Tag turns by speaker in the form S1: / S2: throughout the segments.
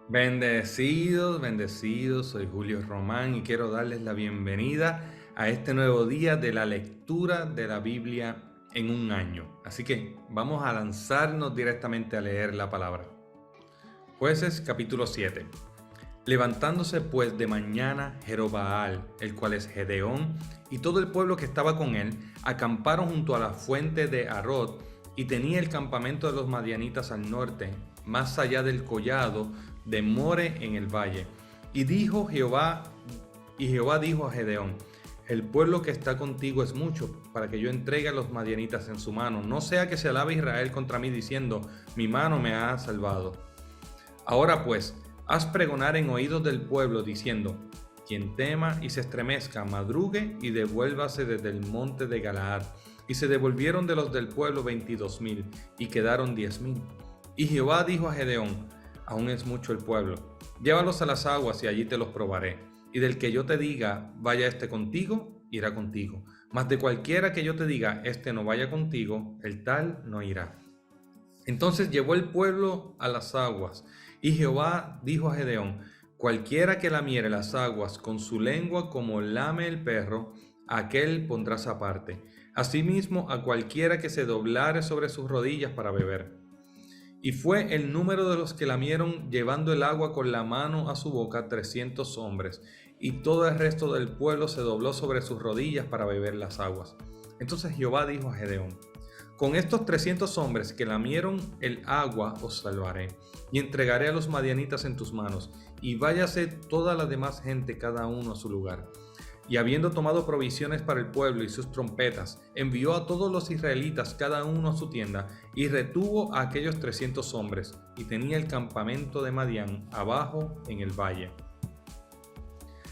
S1: Bendecidos, bendecidos, soy Julio Román y quiero darles la bienvenida a este nuevo día de la lectura de la Biblia en un año. Así que vamos a lanzarnos directamente a leer la palabra. Jueces capítulo 7. Levantándose pues de mañana Jerobaal, el cual es Gedeón, y todo el pueblo que estaba con él, acamparon junto a la fuente de Arod, y tenía el campamento de los madianitas al norte, más allá del collado de More en el valle. Y Jehová dijo a Gedeón: el pueblo que está contigo es mucho, para que yo entregue a los madianitas en su mano. No sea que se alabe Israel contra mí diciendo: mi mano me ha salvado. Ahora pues, haz pregonar en oídos del pueblo diciendo: quien tema y se estremezca, madrugue y devuélvase desde el monte de Galaad. Y se devolvieron de los del pueblo 22,000, y quedaron 10,000. Y Jehová dijo a Gedeón: aún es mucho el pueblo, llévalos a las aguas y allí te los probaré. Y del que yo te diga, vaya este contigo, irá contigo. Mas de cualquiera que yo te diga, este no vaya contigo, el tal no irá. Entonces llevó el pueblo a las aguas, y Jehová dijo a Gedeón: cualquiera que lamiere las aguas con su lengua como lame el perro, aquel pondrás aparte. Asimismo a cualquiera que se doblare sobre sus rodillas para beber. Y fue el número de los que lamieron llevando el agua con la mano a su boca 300 hombres, y todo el resto del pueblo se dobló sobre sus rodillas para beber las aguas. Entonces Jehová dijo a Gedeón: con estos 300 hombres que lamieron el agua os salvaré, y entregaré a los madianitas en tus manos, y váyase toda la demás gente cada uno a su lugar. Y habiendo tomado provisiones para el pueblo y sus trompetas, envió a todos los israelitas cada uno a su tienda, y retuvo a aquellos 300 hombres, y tenía el campamento de Madián abajo en el valle.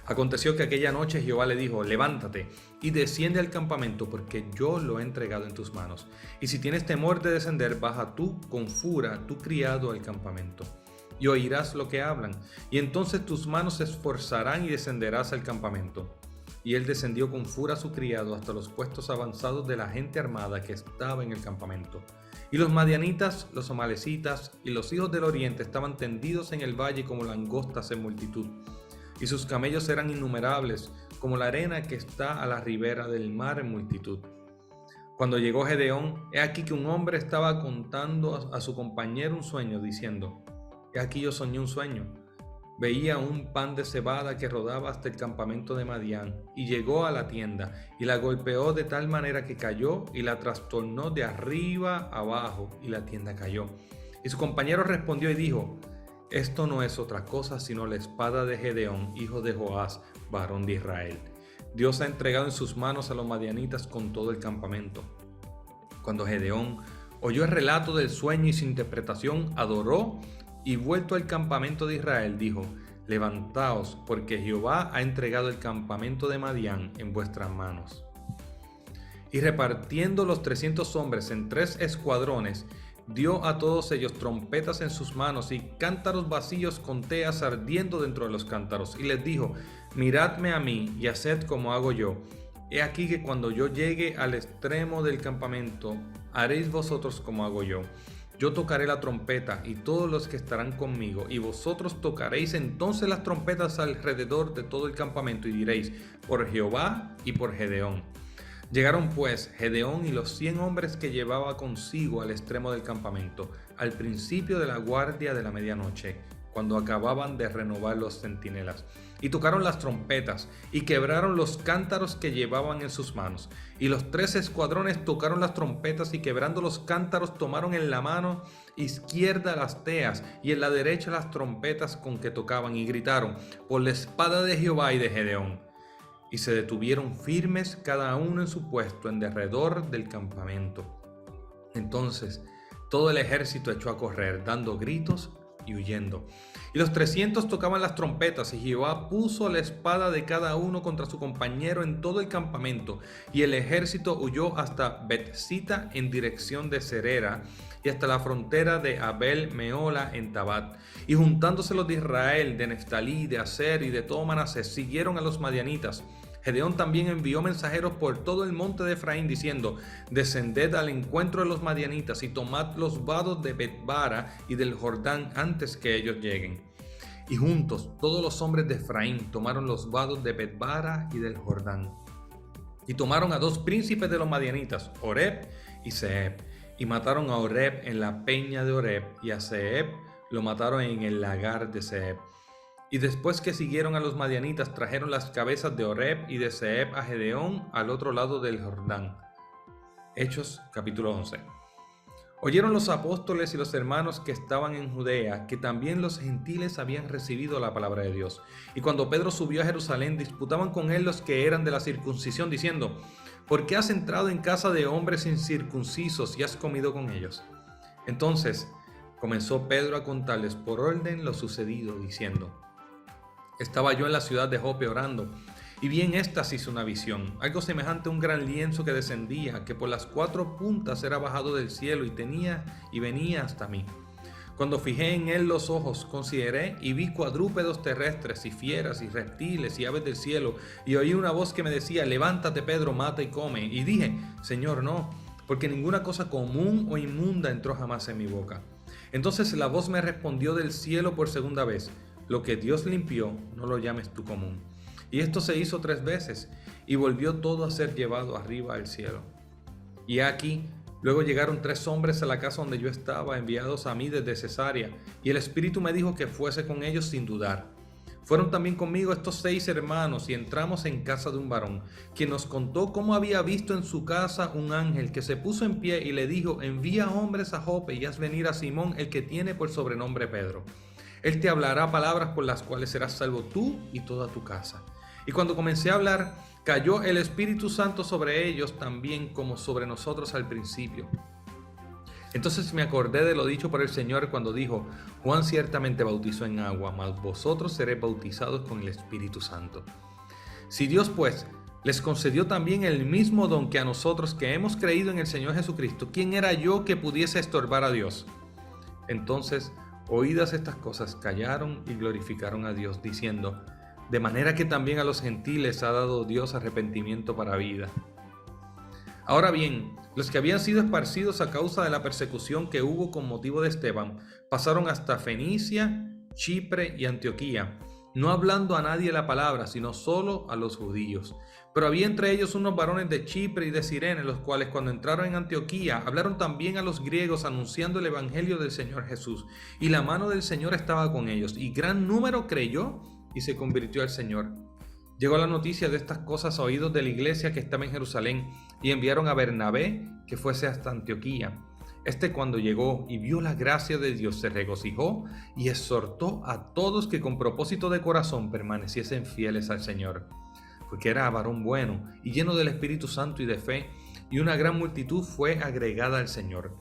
S1: Aconteció que aquella noche Jehová le dijo: levántate y desciende al campamento, porque yo lo he entregado en tus manos. Y si tienes temor de descender, baja tú con fura tu criado al campamento, y oirás lo que hablan, y entonces tus manos se esforzarán y descenderás al campamento. Y él descendió con fura a su criado hasta los puestos avanzados de la gente armada que estaba en el campamento. Y los madianitas, los amalecitas y los hijos del oriente estaban tendidos en el valle como langostas en multitud, y sus camellos eran innumerables, como la arena que está a la ribera del mar en multitud. Cuando llegó Gedeón, he aquí que un hombre estaba contando a su compañero un sueño, diciendo: he aquí yo soñé un sueño. Veía un pan de cebada que rodaba hasta el campamento de Madián, y llegó a la tienda, y la golpeó de tal manera que cayó, y la trastornó de arriba abajo, y la tienda cayó. Y su compañero respondió y dijo: esto no es otra cosa sino la espada de Gedeón, hijo de Joás, varón de Israel. Dios ha entregado en sus manos a los madianitas con todo el campamento. Cuando Gedeón oyó el relato del sueño y su interpretación, adoró, y vuelto al campamento de Israel, dijo: levantaos, porque Jehová ha entregado el campamento de Madián en vuestras manos. Y repartiendo los 300 hombres en 3 escuadrones, dio a todos ellos trompetas en sus manos y cántaros vacíos con teas ardiendo dentro de los cántaros. Y les dijo: miradme a mí y haced como hago yo. He aquí que cuando yo llegue al extremo del campamento, haréis vosotros como hago yo. Yo tocaré la trompeta y todos los que estarán conmigo, y vosotros tocaréis entonces las trompetas alrededor de todo el campamento, y diréis: por Jehová y por Gedeón. Llegaron pues Gedeón y los 100 hombres que llevaba consigo al extremo del campamento, al principio de la guardia de la medianoche, cuando acababan de renovar los centinelas, y tocaron las trompetas, y quebraron los cántaros que llevaban en sus manos. Y los 3 escuadrones tocaron las trompetas, y quebrando los cántaros tomaron en la mano izquierda las teas, y en la derecha las trompetas con que tocaban, y gritaron: por la espada de Jehová y de Gedeón. Y se detuvieron firmes cada uno en su puesto en derredor del campamento. Entonces todo el ejército echó a correr, dando gritos y huyendo. Y los 300 tocaban las trompetas, y Jehová puso la espada de cada uno contra su compañero en todo el campamento. Y el ejército huyó hasta Betzita en dirección de Serera, y hasta la frontera de Abel Meola en Tabat. Y juntándose los de Israel, de Neftalí, de Aser y de todo Manasés, siguieron a los madianitas. Gedeón también envió mensajeros por todo el monte de Efraín, diciendo: descended al encuentro de los madianitas y tomad los vados de Betbara y del Jordán antes que ellos lleguen. Y juntos todos los hombres de Efraín tomaron los vados de Betbara y del Jordán. Y tomaron a 2 príncipes de los madianitas, Oreb y Zeeb, y mataron a Oreb en la peña de Oreb, y a Zeeb lo mataron en el lagar de Zeeb. Y después que siguieron a los madianitas, trajeron las cabezas de Oreb y de Zeeb a Gedeón al otro lado del Jordán. Hechos capítulo 11. Oyeron los apóstoles y los hermanos que estaban en Judea, que también los gentiles habían recibido la palabra de Dios. Y cuando Pedro subió a Jerusalén, disputaban con él los que eran de la circuncisión, diciendo: ¿por qué has entrado en casa de hombres incircuncisos y has comido con ellos? Entonces comenzó Pedro a contarles por orden lo sucedido, diciendo: estaba yo en la ciudad de Jope orando, y vi en éxtasis una visión, algo semejante a un gran lienzo que descendía, que por las 4 puntas era bajado del cielo y venía hasta mí. Cuando fijé en él los ojos, consideré y vi cuadrúpedos terrestres y fieras y reptiles y aves del cielo, y oí una voz que me decía: levántate, Pedro, mata y come. Y dije: Señor, no, porque ninguna cosa común o inmunda entró jamás en mi boca. Entonces la voz me respondió del cielo por segunda vez: lo que Dios limpió, no lo llames tú común. Y esto se hizo 3 veces, y volvió todo a ser llevado arriba al cielo. Y aquí, luego llegaron 3 hombres a la casa donde yo estaba, enviados a mí desde Cesarea, y el Espíritu me dijo que fuese con ellos sin dudar. Fueron también conmigo estos 6 hermanos, y entramos en casa de un varón, quien nos contó cómo había visto en su casa un ángel que se puso en pie y le dijo: envía hombres a Jope y haz venir a Simón, el que tiene por sobrenombre Pedro. Él te hablará palabras por las cuales serás salvo tú y toda tu casa. Y cuando comencé a hablar, cayó el Espíritu Santo sobre ellos también como sobre nosotros al principio. Entonces me acordé de lo dicho por el Señor cuando dijo: Juan ciertamente bautizó en agua, mas vosotros seréis bautizados con el Espíritu Santo. Si Dios pues les concedió también el mismo don que a nosotros que hemos creído en el Señor Jesucristo, ¿quién era yo que pudiese estorbar a Dios? Entonces, oídas estas cosas, callaron y glorificaron a Dios, diciendo: de manera que también a los gentiles ha dado Dios arrepentimiento para vida. Ahora bien, los que habían sido esparcidos a causa de la persecución que hubo con motivo de Esteban, pasaron hasta Fenicia, Chipre y Antioquía, no hablando a nadie la palabra, sino solo a los judíos. Pero había entre ellos unos varones de Chipre y de Cirene, los cuales cuando entraron en Antioquía, hablaron también a los griegos, anunciando el evangelio del Señor Jesús. Y la mano del Señor estaba con ellos, y gran número creyó y se convirtió al Señor. Llegó la noticia de estas cosas a oídos de la iglesia que estaba en Jerusalén, y enviaron a Bernabé que fuese hasta Antioquía. Cuando llegó y vio la gracia de Dios, se regocijó y exhortó a todos que con propósito de corazón permaneciesen fieles al Señor, porque era varón bueno y lleno del Espíritu Santo y de fe, y una gran multitud fue agregada al Señor.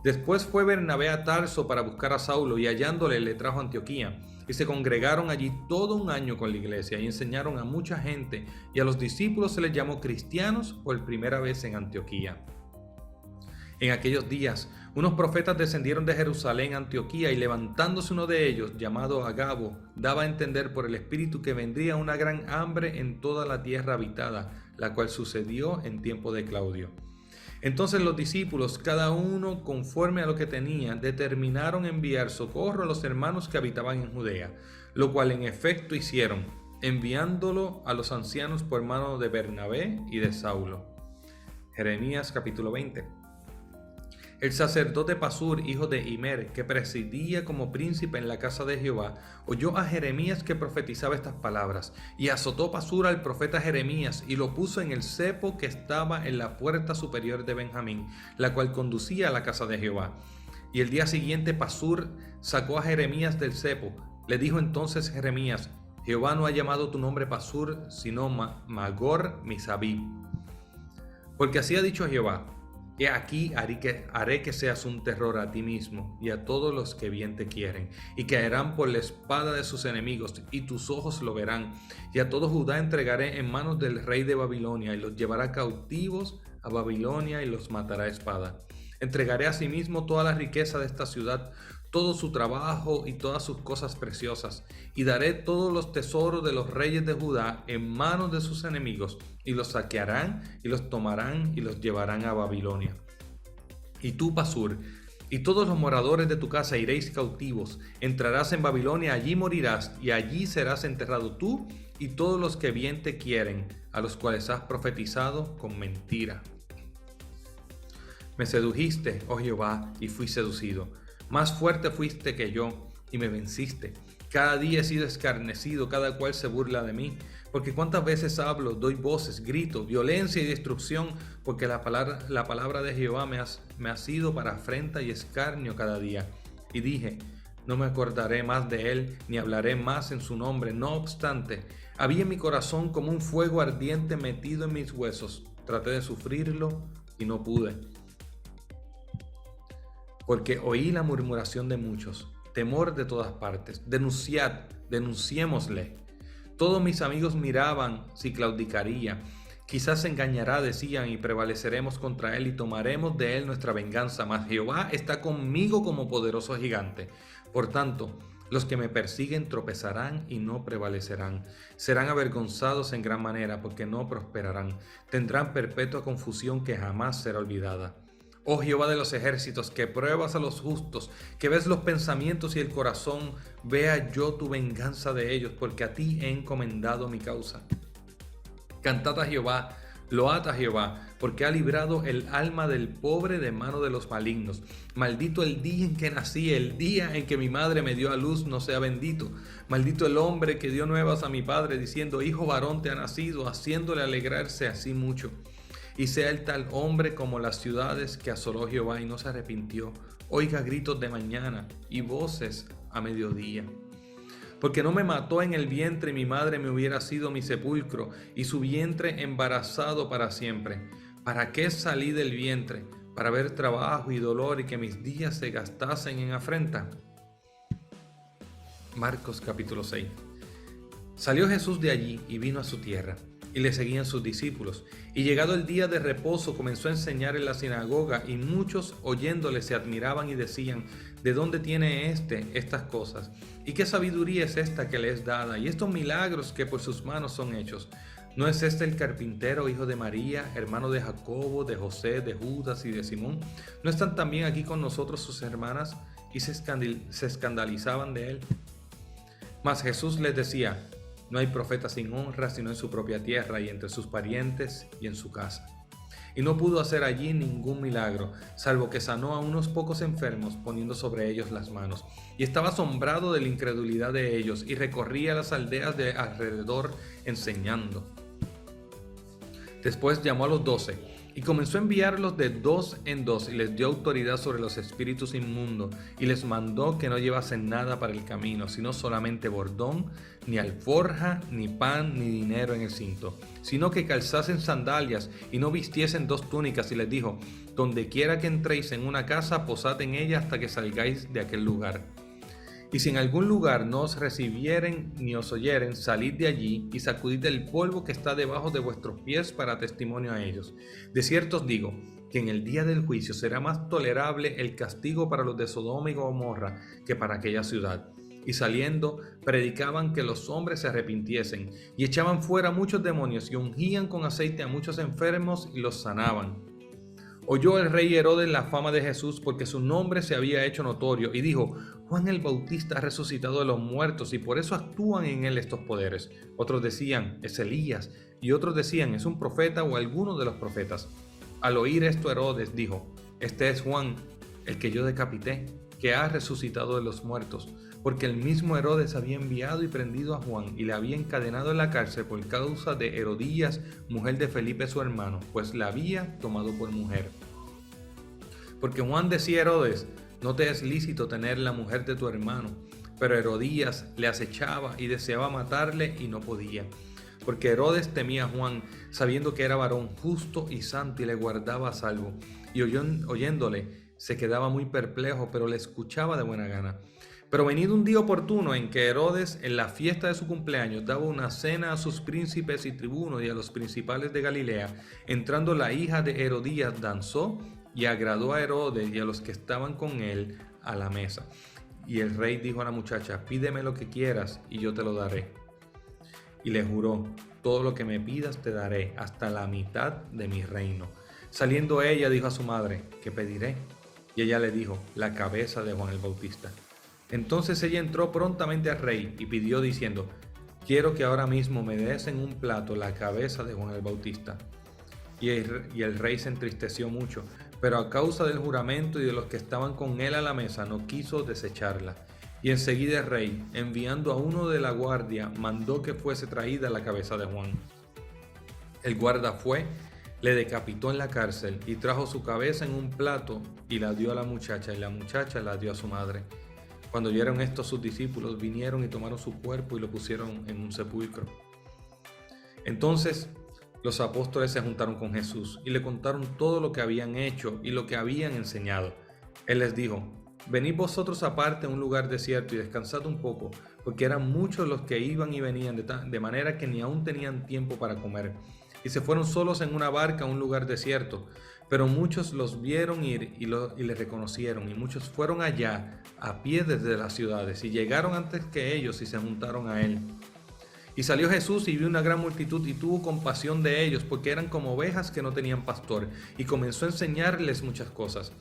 S1: Después fue Bernabé a Tarso para buscar a Saulo, y hallándole le trajo a Antioquía. Y se congregaron allí todo un año con la iglesia y enseñaron a mucha gente, y a los discípulos se les llamó cristianos por primera vez en Antioquía. En aquellos días, unos profetas descendieron de Jerusalén a Antioquía, y levantándose uno de ellos, llamado Agabo, daba a entender por el Espíritu que vendría una gran hambre en toda la tierra habitada, la cual sucedió en tiempo de Claudio. Entonces los discípulos, cada uno conforme a lo que tenía, determinaron enviar socorro a los hermanos que habitaban en Judea, lo cual en efecto hicieron, enviándolo a los ancianos por mano de Bernabé y de Saulo. Jeremías capítulo 20. El sacerdote Pasur, hijo de Imer, que presidía como príncipe en la casa de Jehová, oyó a Jeremías que profetizaba estas palabras, y azotó Pasur al profeta Jeremías, y lo puso en el cepo que estaba en la puerta superior de Benjamín, la cual conducía a la casa de Jehová. Y el día siguiente Pasur sacó a Jeremías del cepo. Le dijo entonces Jeremías: Jehová no ha llamado tu nombre Pasur, sino Magor Misabib. Porque así ha dicho Jehová: He aquí haré que seas un terror a ti mismo y a todos los que bien te quieren, y caerán por la espada de sus enemigos, y tus ojos lo verán. Y a todo Judá entregaré en manos del rey de Babilonia, y los llevará cautivos a Babilonia, y los matará a espada. Entregaré asimismo toda la riqueza de esta ciudad, todo su trabajo y todas sus cosas preciosas, y daré todos los tesoros de los reyes de Judá en manos de sus enemigos, y los saquearán, y los tomarán, y los llevarán a Babilonia. Y tú, Pasur, Y todos los moradores de tu casa iréis cautivos. Entrarás en Babilonia, allí morirás, y allí serás enterrado tú y todos los que bien te quieren, a los cuales has profetizado con mentira. Me sedujiste, oh Jehová, y fui seducido. Más fuerte fuiste que yo, y me venciste. Cada día he sido escarnecido, cada cual se burla de mí. Porque cuántas veces hablo, doy voces, grito, violencia y destrucción, porque la palabra de Jehová me ha sido para afrenta y escarnio cada día. Y dije, no me acordaré más de él, ni hablaré más en su nombre. No obstante, había en mi corazón como un fuego ardiente metido en mis huesos. Traté de sufrirlo y no pude. Porque oí la murmuración de muchos, temor de todas partes. Denunciémosle. Todos mis amigos miraban si claudicaría. Quizás se engañará, decían, y prevaleceremos contra él y tomaremos de él nuestra venganza. Mas Jehová está conmigo como poderoso gigante. Por tanto, los que me persiguen tropezarán y no prevalecerán. Serán avergonzados en gran manera porque no prosperarán. Tendrán perpetua confusión que jamás será olvidada. Oh Jehová de los ejércitos, que pruebas a los justos, que ves los pensamientos y el corazón, vea yo tu venganza de ellos, porque a ti he encomendado mi causa. Cantad a Jehová, load a Jehová, porque ha librado el alma del pobre de mano de los malignos. Maldito el día en que nací, el día en que mi madre me dio a luz, no sea bendito. Maldito el hombre que dio nuevas a mi padre, diciendo, hijo varón te ha nacido, haciéndole alegrarse así mucho. Y sea el tal hombre como las ciudades que asoló Jehová y no se arrepintió. Oiga gritos de mañana y voces a mediodía. Porque no me mató en el vientre, mi madre me hubiera sido mi sepulcro, y su vientre embarazado para siempre. ¿Para qué salí del vientre? Para ver trabajo y dolor y que mis días se gastasen en afrenta. Marcos capítulo 6. Salió Jesús de allí y vino a su tierra. Y le seguían sus discípulos. Y llegado el día de reposo comenzó a enseñar en la sinagoga, y muchos oyéndole se admiraban y decían, ¿de dónde tiene estas cosas? ¿Y qué sabiduría es esta que le es dada? Y estos milagros que por sus manos son hechos. ¿No es este el carpintero, hijo de María, hermano de Jacobo, de José, de Judas y de Simón? ¿No están también aquí con nosotros sus hermanas? Y se escandalizaban de él. Mas Jesús les decía, no hay profeta sin honra sino en su propia tierra y entre sus parientes y en su casa. Y no pudo hacer allí ningún milagro, salvo que sanó a unos pocos enfermos poniendo sobre ellos las manos. Y estaba asombrado de la incredulidad de ellos y recorría las aldeas de alrededor enseñando. Después llamó a los 12 y comenzó a enviarlos de 2 en 2 y les dio autoridad sobre los espíritus inmundos y les mandó que no llevasen nada para el camino, sino solamente bordón, ni alforja, ni pan, ni dinero en el cinto, sino que calzasen sandalias y no vistiesen 2 túnicas, y les dijo, donde quiera que entréis en una casa, posad en ella hasta que salgáis de aquel lugar. Y si en algún lugar no os recibieren ni os oyeren, salid de allí y sacudid el polvo que está debajo de vuestros pies para testimonio a ellos. De cierto os digo que en el día del juicio será más tolerable el castigo para los de Sodoma y Gomorra que para aquella ciudad. Y saliendo, predicaban que los hombres se arrepintiesen, y echaban fuera muchos demonios, y ungían con aceite a muchos enfermos, y los sanaban. Oyó el rey Herodes la fama de Jesús, porque su nombre se había hecho notorio, y dijo, Juan el Bautista ha resucitado de los muertos, y por eso actúan en él estos poderes. Otros decían, es Elías, y otros decían, es un profeta o alguno de los profetas. Al oír esto Herodes dijo, este es Juan, el que yo decapité, que ha resucitado de los muertos, porque el mismo Herodes había enviado y prendido a Juan, y le había encadenado en la cárcel por causa de Herodías, mujer de Felipe su hermano, pues la había tomado por mujer. Porque Juan decía a Herodes, no te es lícito tener la mujer de tu hermano. Pero Herodías le acechaba y deseaba matarle y no podía. Porque Herodes temía a Juan, sabiendo que era varón justo y santo y le guardaba a salvo. Y oyéndole, se quedaba muy perplejo, pero le escuchaba de buena gana. Pero venido un día oportuno en que Herodes, en la fiesta de su cumpleaños, daba una cena a sus príncipes y tribunos y a los principales de Galilea, entrando la hija de Herodías, danzó y agradó a Herodes y a los que estaban con él a la mesa. Y el rey dijo a la muchacha, pídeme lo que quieras y yo te lo daré. Y le juró, todo lo que me pidas te daré, hasta la mitad de mi reino. Saliendo ella dijo a su madre, ¿qué pediré? Y ella le dijo: la cabeza de Juan el Bautista. Entonces ella entró prontamente al rey y pidió diciendo: quiero que ahora mismo me des en un plato la cabeza de Juan el Bautista. Y el rey se entristeció mucho, pero a causa del juramento y de los que estaban con él a la mesa, no quiso desecharla. Y enseguida el rey, enviando a uno de la guardia, mandó que fuese traída la cabeza de Juan. El guarda fue, le decapitó en la cárcel y trajo su cabeza en un plato y la dio a la muchacha, y la muchacha la dio a su madre. Cuando oyeron esto, sus discípulos vinieron y tomaron su cuerpo y lo pusieron en un sepulcro. Entonces los apóstoles se juntaron con Jesús y le contaron todo lo que habían hecho y lo que habían enseñado. Él les dijo: venid vosotros aparte a un lugar desierto y descansad un poco, porque eran muchos los que iban y venían, de manera que ni aún tenían tiempo para comer. Y se fueron solos en una barca a un lugar desierto. Pero muchos los vieron ir y les reconocieron, y muchos fueron allá a pie desde las ciudades, y llegaron antes que ellos y se juntaron a él. Y salió Jesús y vio una gran multitud y tuvo compasión de ellos, porque eran como ovejas que no tenían pastor, y comenzó a enseñarles muchas cosas.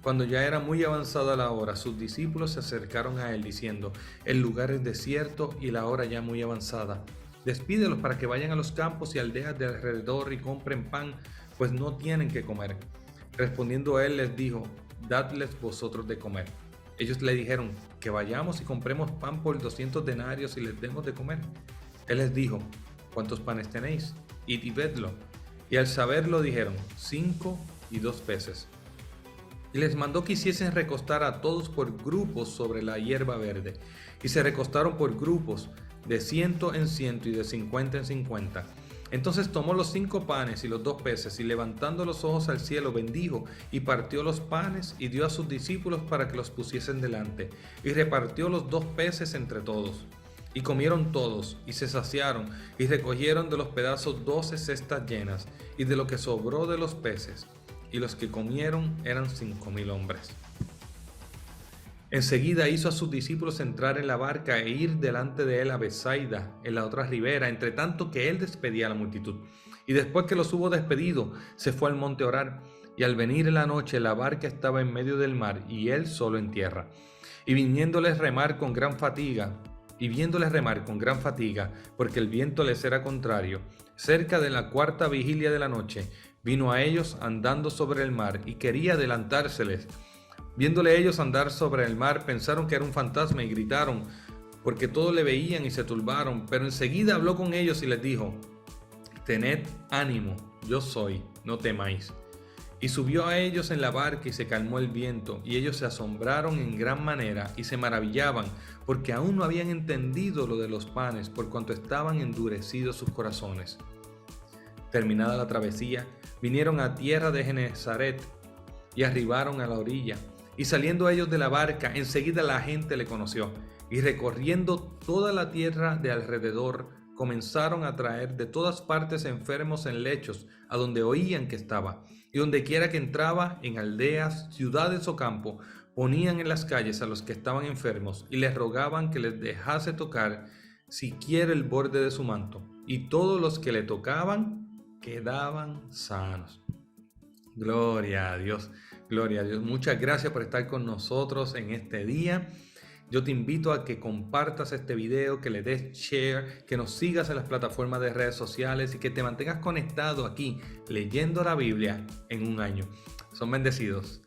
S1: Cuando ya era muy avanzada la hora, sus discípulos se acercaron a él diciendo: el lugar es desierto y la hora ya muy avanzada. Despídelos para que vayan a los campos y aldeas de alrededor y compren pan, pues no tienen que comer. Respondiendo él les dijo: dadles vosotros de comer. Ellos le dijeron: que vayamos y compremos pan por 200 denarios y les demos de comer. Él les dijo: ¿cuántos panes tenéis? Id y vedlo. Y al saberlo dijeron: 5 y 2 peces. Y les mandó que hiciesen recostar a todos por grupos sobre la hierba verde. Y se recostaron por grupos, de 100 en 100 y de 50 en 50. Entonces tomó los 5 panes y los 2 peces, y levantando los ojos al cielo bendijo, y partió los panes y dio a sus discípulos para que los pusiesen delante, y repartió los 2 peces entre todos. Y comieron todos, y se saciaron, y recogieron de los pedazos 12 cestas llenas, y de lo que sobró de los peces, y los que comieron eran 5,000 hombres. Enseguida hizo a sus discípulos entrar en la barca e ir delante de él a Betsaida, en la otra ribera, entre tanto que él despedía a la multitud. Y después que los hubo despedido, se fue al monte a orar. Y al venir en la noche, la barca estaba en medio del mar, y él solo en tierra. Y viéndoles remar con gran fatiga, porque el viento les era contrario, cerca de la 4ª vigilia de la noche, vino a ellos andando sobre el mar, y quería adelantárseles. Viéndole ellos andar sobre el mar, pensaron que era un fantasma y gritaron, porque todos le veían y se turbaron. Pero enseguida habló con ellos y les dijo: tened ánimo, yo soy, no temáis. Y subió a ellos en la barca y se calmó el viento, y ellos se asombraron en gran manera y se maravillaban, porque aún no habían entendido lo de los panes, por cuanto estaban endurecidos sus corazones. Terminada la travesía, vinieron a tierra de Genesaret y arribaron a la orilla. Y saliendo ellos de la barca, enseguida la gente le conoció, y recorriendo toda la tierra de alrededor, comenzaron a traer de todas partes enfermos en lechos, a donde oían que estaba. Y donde quiera que entraba, en aldeas, ciudades o campo, ponían en las calles a los que estaban enfermos, y les rogaban que les dejase tocar siquiera el borde de su manto. Y todos los que le tocaban quedaban sanos. Gloria a Dios. Gloria a Dios. Muchas gracias por estar con nosotros en este día. Yo te invito a que compartas este video, que le des share, que nos sigas en las plataformas de redes sociales y que te mantengas conectado aquí leyendo la Biblia en un año. Son bendecidos.